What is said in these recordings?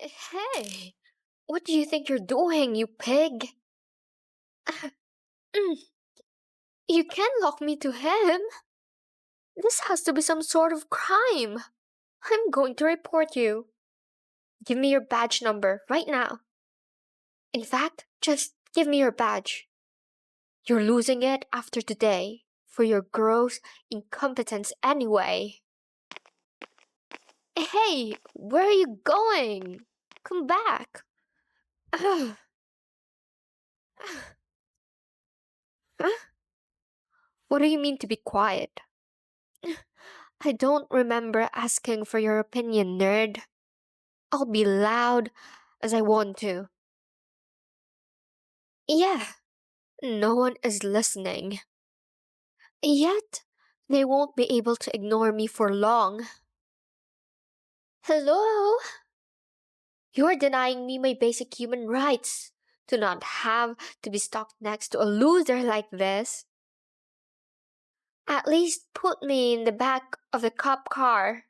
Hey, what do you think you're doing, you pig? Mm, you can't lock me to him. This has to be some sort of crime. I'm going to report you. Give me your badge number right now. In fact, just give me your badge. You're losing it after today for your gross incompetence anyway. Hey, where are you going? Come back. Huh? What do you mean to be quiet? I don't remember asking for your opinion, nerd. I'll be loud as I want to. Yeah, no one is listening. Yet, they won't be able to ignore me for long. Hello? You're denying me my basic human rights to not have to be stuck next to a loser like this. At least put me in the back of the cop car.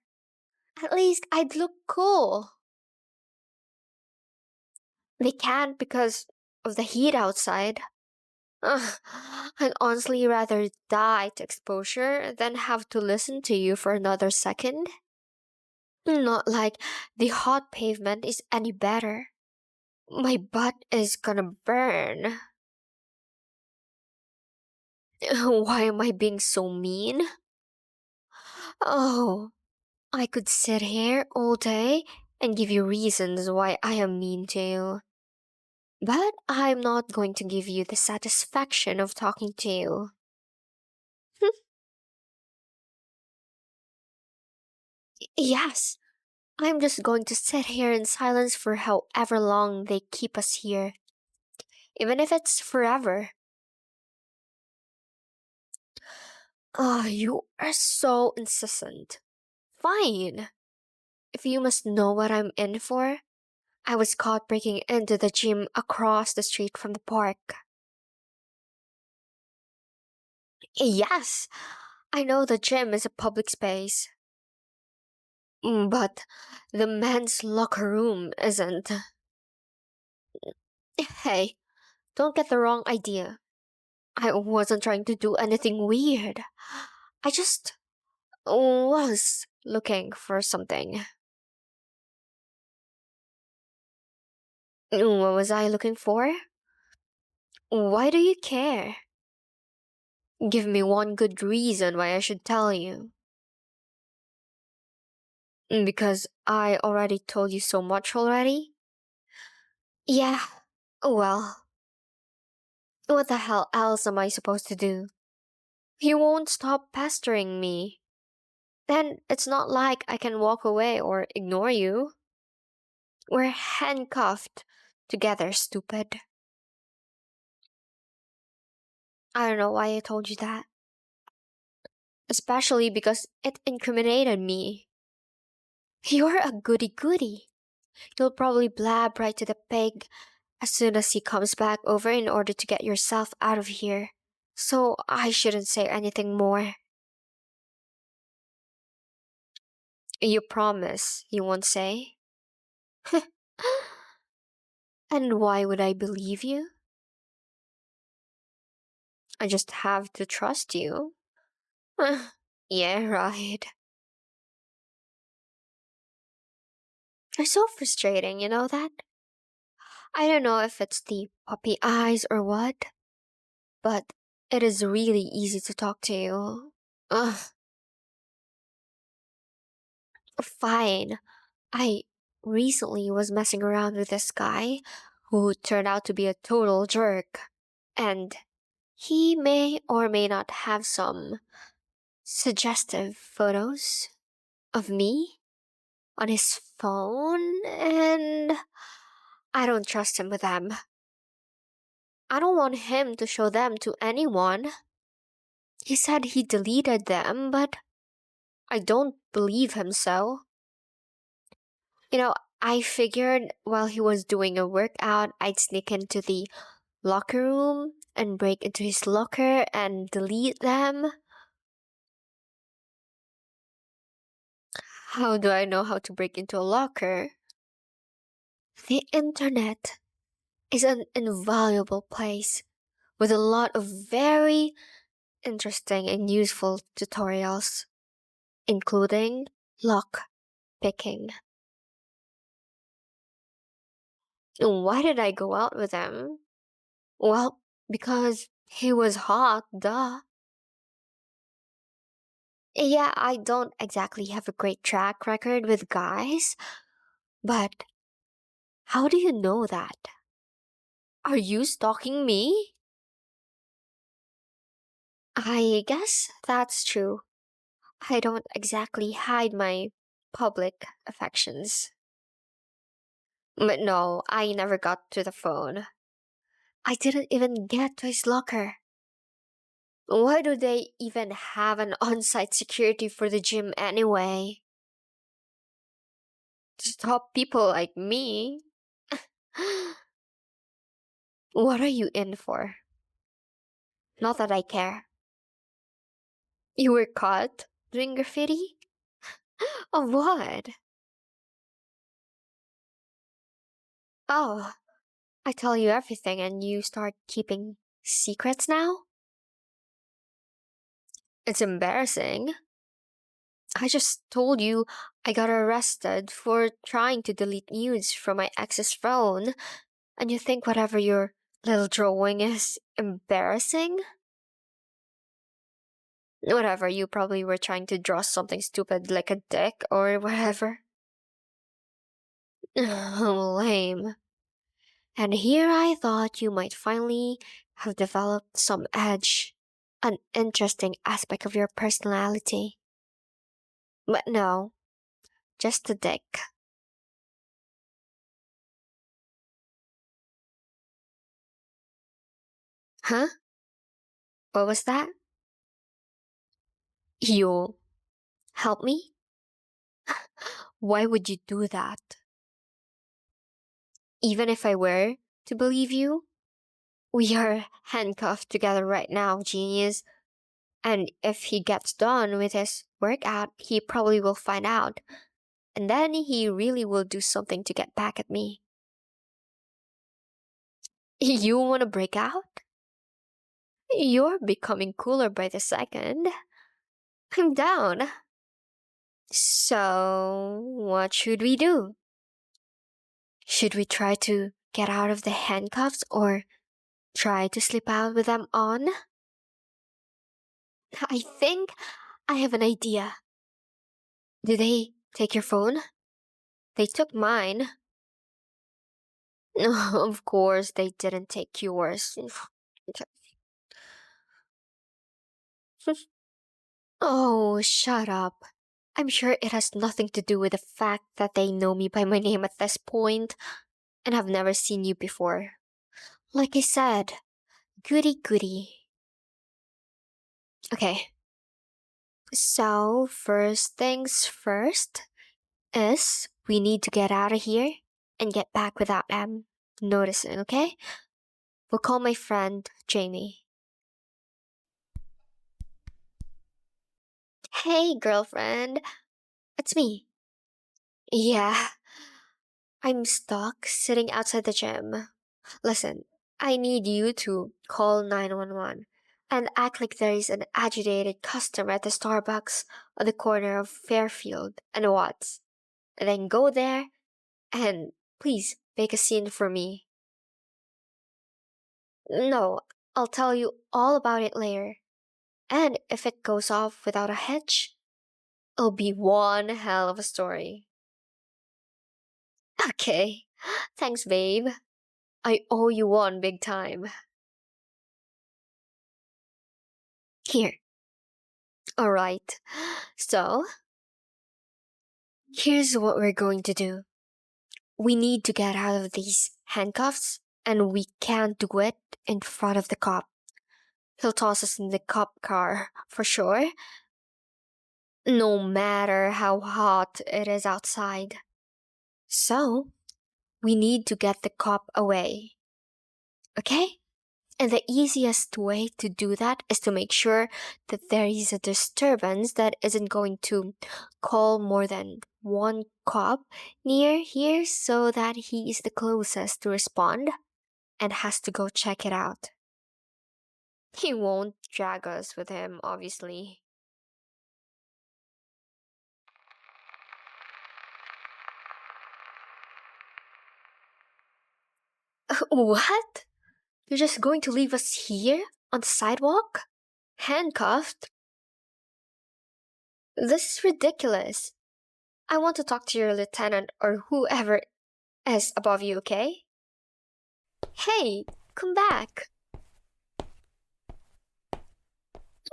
At least I'd look cool. They can't because of the heat outside. I'd honestly rather die to exposure than have to listen to you for another second. Not like the hot pavement is any better. My butt is gonna burn. Why am I being so mean? Oh, I could sit here all day and give you reasons why I am mean to you. But I'm not going to give you the satisfaction of talking to you. Yes, I'm just going to sit here in silence for however long they keep us here. Even if it's forever. You are so insistent. Fine. If you must know what I'm in for, I was caught breaking into the gym across the street from the park. Yes, I know the gym is a public space. But the men's locker room isn't. Hey, don't get the wrong idea. I wasn't trying to do anything weird. I just was looking for something. What was I looking for? Why do you care? Give me one good reason why I should tell you. Because I already told you so much already? Yeah, well, what the hell else am I supposed to do? You won't stop pestering me. Then it's not like I can walk away or ignore you. We're handcuffed together, stupid. I don't know why I told you that. Especially because it incriminated me. You're a goody-goody. You'll probably blab right to the pig as soon as he comes back over in order to get yourself out of here. So I shouldn't say anything more. You promise you won't say? And why would I believe you? I just have to trust you. Yeah, right. You're so frustrating, you know that? I don't know if it's the puppy eyes or what, but it is really easy to talk to you. Ugh, fine. I recently was messing around with this guy who turned out to be a total jerk. And he may or may not have some suggestive photos of me on his phone, and I don't trust him with them. I don't want him to show them to anyone. He said he deleted them, but I don't believe him so. I figured while he was doing a workout, I'd sneak into the locker room and break into his locker and delete them. How do I know how to break into a locker? The internet is an invaluable place with a lot of very interesting and useful tutorials, including lock picking. Why did I go out with him? Well, because he was hot, duh. Yeah, I don't exactly have a great track record with guys, but how do you know that? Are you stalking me? I guess that's true. I don't exactly hide my public affections. But no, I never got to the phone. I didn't even get to his locker. Why do they even have an on-site security for the gym anyway? To stop people like me? What are you in for? Not that I care. You were caught doing graffiti? Of what? Oh, I tell you everything and you start keeping secrets now? It's embarrassing. I just told you I got arrested for trying to delete nudes from my ex's phone, and you think whatever your little drawing is embarrassing? Whatever, you probably were trying to draw something stupid like a dick or whatever. Lame. And here I thought you might finally have developed some edge, an interesting aspect of your personality. But no, just a dick. Huh? What was that? You'll help me? Why would you do that? Even if I were to believe you? We are handcuffed together right now, genius. And if he gets done with his workout, he probably will find out. And then he really will do something to get back at me. You want to break out? You're becoming cooler by the second. I'm down. So, what should we do? Should we try to get out of the handcuffs or try to slip out with them on? I think I have an idea. Did they take your phone? They took mine. Of course, they didn't take yours. Oh, shut up. I'm sure it has nothing to do with the fact that they know me by my name at this point and have never seen you before. Like I said, goody goody. Okay. So, first things first is we need to get out of here and get back without them noticing, okay? We'll call my friend Jamie. Hey, girlfriend. It's me. Yeah, I'm stuck sitting outside the gym. Listen, I need you to call 911 and act like there is an agitated customer at the Starbucks on the corner of Fairfield and Watts. And then go there and please make a scene for me. No, I'll tell you all about it later. And if it goes off without a hitch, it'll be one hell of a story. Okay, thanks, babe. I owe you one big time. Here. Alright, so here's what we're going to do. We need to get out of these handcuffs, and we can't do it in front of the cop. He'll toss us in the cop car, for sure. No matter how hot it is outside. So, we need to get the cop away. Okay? And the easiest way to do that is to make sure that there is a disturbance that isn't going to call more than one cop near here so that he is the closest to respond and has to go check it out. He won't drag us with him, obviously. What? You're just going to leave us here on the sidewalk? Handcuffed? This is ridiculous. I want to talk to your lieutenant or whoever is above you, okay? Hey, come back.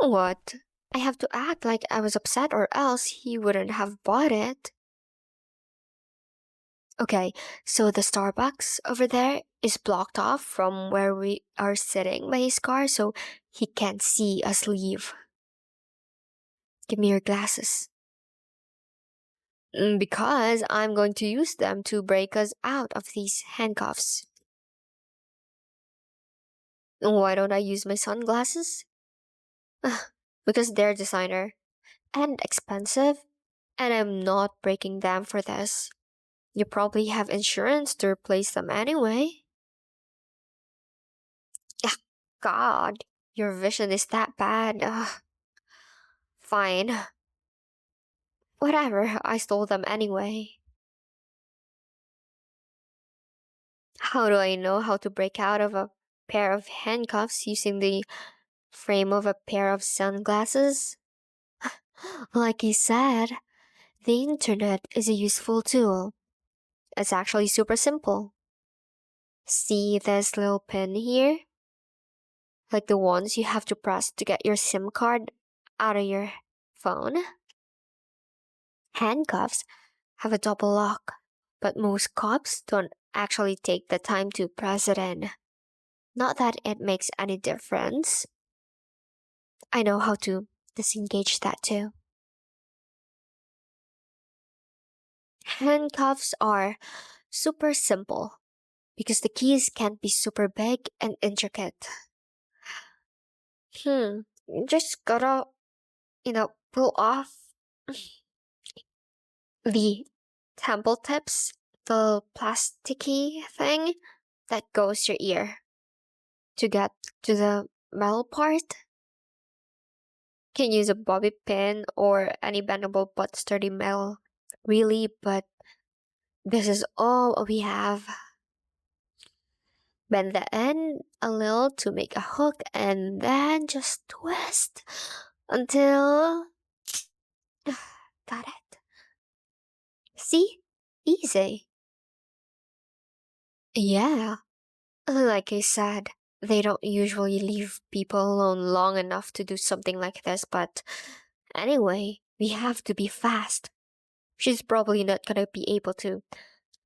What? I have to act like I was upset or else he wouldn't have bought it. Okay, so the Starbucks over there is blocked off from where we are sitting by his car so he can't see us leave. Give me your glasses. Because I'm going to use them to break us out of these handcuffs. Why don't I use my sunglasses? Because they're designer and expensive, and I'm not breaking them for this. You probably have insurance to replace them anyway. God, your vision is that bad. Fine. Whatever, I stole them anyway. How do I know how to break out of a pair of handcuffs using the frame of a pair of sunglasses? Like you said, the internet is a useful tool. It's actually super simple. See this little pin here? Like the ones you have to press to get your SIM card out of your phone? Handcuffs have a double lock, but most cops don't actually take the time to press it in. Not that it makes any difference. I know how to disengage that too. Handcuffs are super simple because the keys can't be super big and intricate. You just gotta, pull off the temple tips, the plasticky thing that goes your ear to get to the metal part. Can use a bobby pin or any bendable but sturdy metal, really, but this is all we have. Bend the end a little to make a hook and then just twist until... Got it. See? Easy. Yeah. Like I said, they don't usually leave people alone long enough to do something like this, but anyway, we have to be fast. She's probably not gonna be able to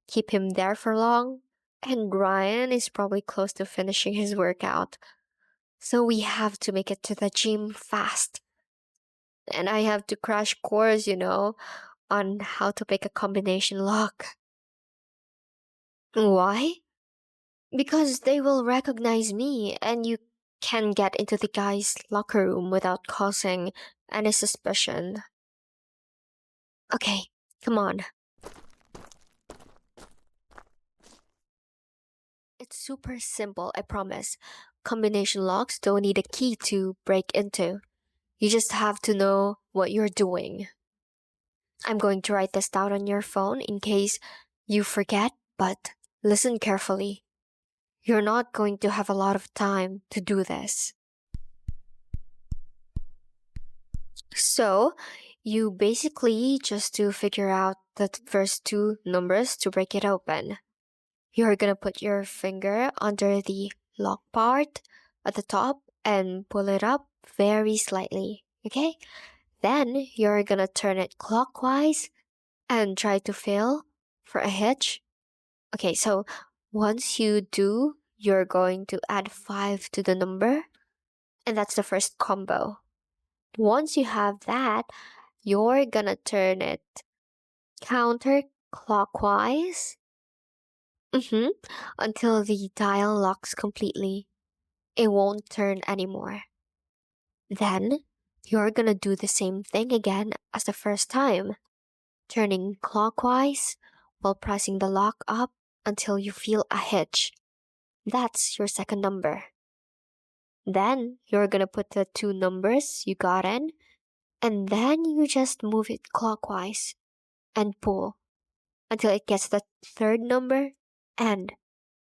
keep him there for long, and Ryan is probably close to finishing his workout. So we have to make it to the gym fast. And I have to crash course, on how to pick a combination lock. Why? Because they will recognize me and you can get into the guy's locker room without causing any suspicion. Okay, come on. It's super simple, I promise. Combination locks don't need a key to break into. You just have to know what you're doing. I'm going to write this down on your phone in case you forget, but listen carefully. You're not going to have a lot of time to do this. So, you basically just to figure out the first two numbers to break it open. You're gonna put your finger under the lock part at the top and pull it up very slightly, okay? Then you're gonna turn it clockwise and try to feel for a hitch. Okay, so once you do, you're going to add 5 to the number, and that's the first combo. Once you have that, you're gonna turn it counterclockwise until the dial locks completely. It won't turn anymore. Then, you're gonna do the same thing again as the first time. turning clockwise while pressing the lock up until you feel a hitch. That's your second number. Then you're gonna put the two numbers you got in, and then you just move it clockwise and pull until it gets the third number and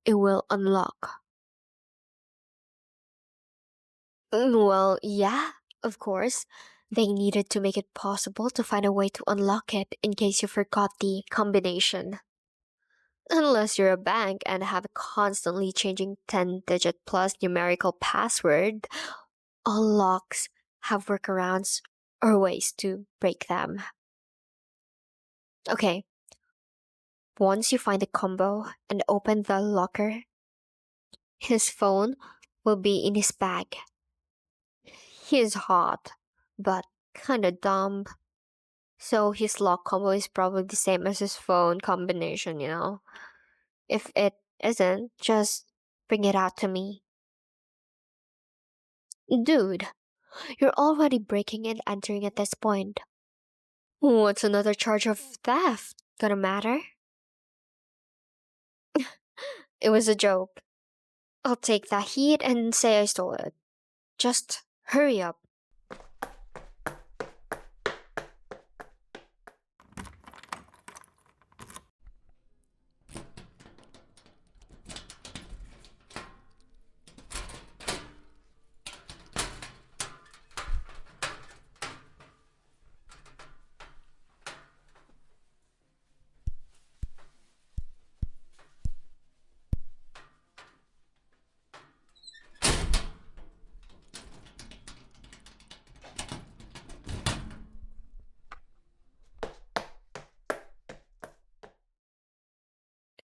it will unlock. Well, yeah, of course. They needed to make it possible to find a way to unlock it in case you forgot the combination. Unless you're a bank and have a constantly changing 10-digit plus numerical password, all locks have workarounds or ways to break them. Okay, once you find the combo and open the locker, his phone will be in his bag. He's hot, but kinda dumb. So his lock combo is probably the same as his phone combination, you know? If it isn't, just bring it out to me. Dude, you're already breaking and entering at this point. What's another charge of theft gonna matter? It was a joke. I'll take that heat and say I stole it. Just hurry up.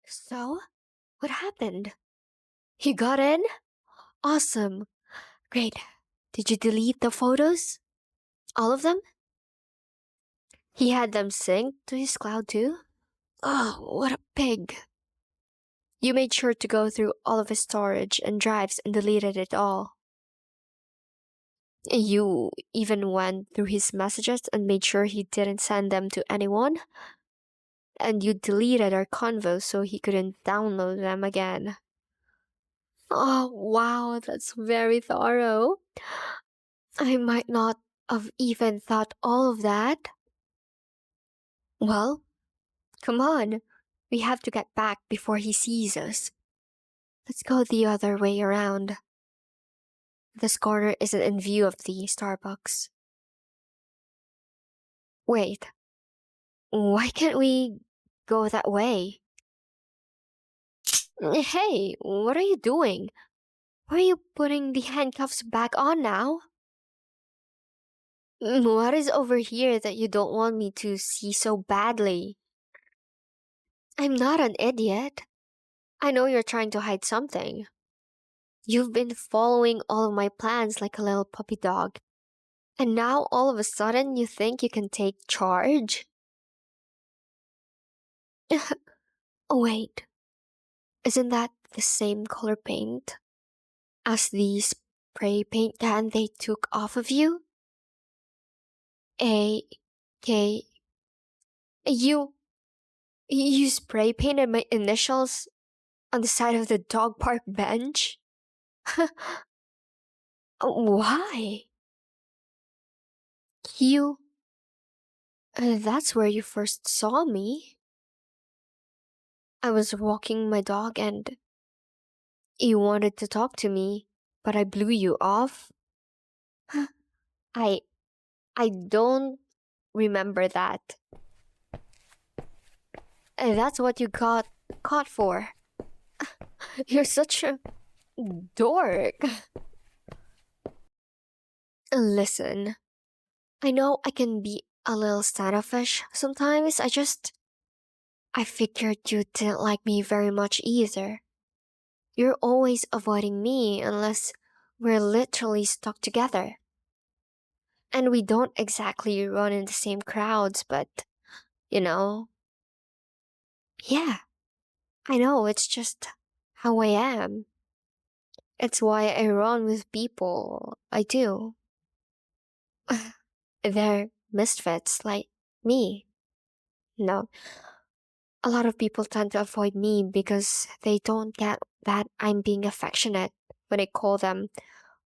So, what happened? You got in? Awesome. Great. Did you delete the photos? All of them? He had them synced to his cloud too? Oh, what a pig. You made sure to go through all of his storage and drives and deleted it all. You even went through his messages and made sure he didn't send them to anyone? And you deleted our convo so he couldn't download them again. Oh, wow, that's very thorough. I might not have even thought all of that. Well, come on. We have to get back before he sees us. Let's go the other way around. This corner isn't in view of the Starbucks. Wait. Why can't we go that way? Hey, what are you doing? Why are you putting the handcuffs back on now? What is over here that you don't want me to see so badly? I'm not an idiot. I know you're trying to hide something. You've been following all of my plans like a little puppy dog. And now all of a sudden you think you can take charge? Oh, wait. Isn't that the same color paint as the spray paint can they took off of you? A-K... You spray painted my initials on the side of the dog park bench? Why? That's where you first saw me. I was walking my dog and you wanted to talk to me, but I blew you off. I don't remember that. That's what you got caught for. You're such a dork. Listen, I know I can be a little standoffish sometimes. I figured you didn't like me very much either. You're always avoiding me unless we're literally stuck together. And we don't exactly run in the same crowds, but, you know. Yeah, I know, it's just how I am. It's why I run with people I do. They're misfits like me. No, a lot of people tend to avoid me because they don't get that I'm being affectionate when I call them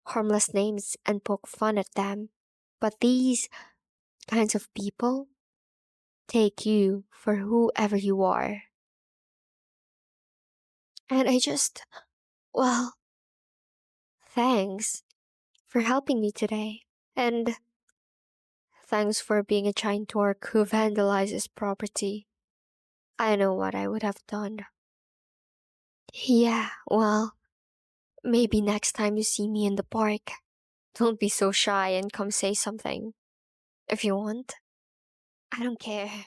harmless names and poke fun at them. But these kinds of people take you for whoever you are. And well, thanks for helping me today. And thanks for being a giant dork who vandalizes property. I know what I would have done. Yeah, well, maybe next time you see me in the park, don't be so shy and come say something. If you want, I don't care.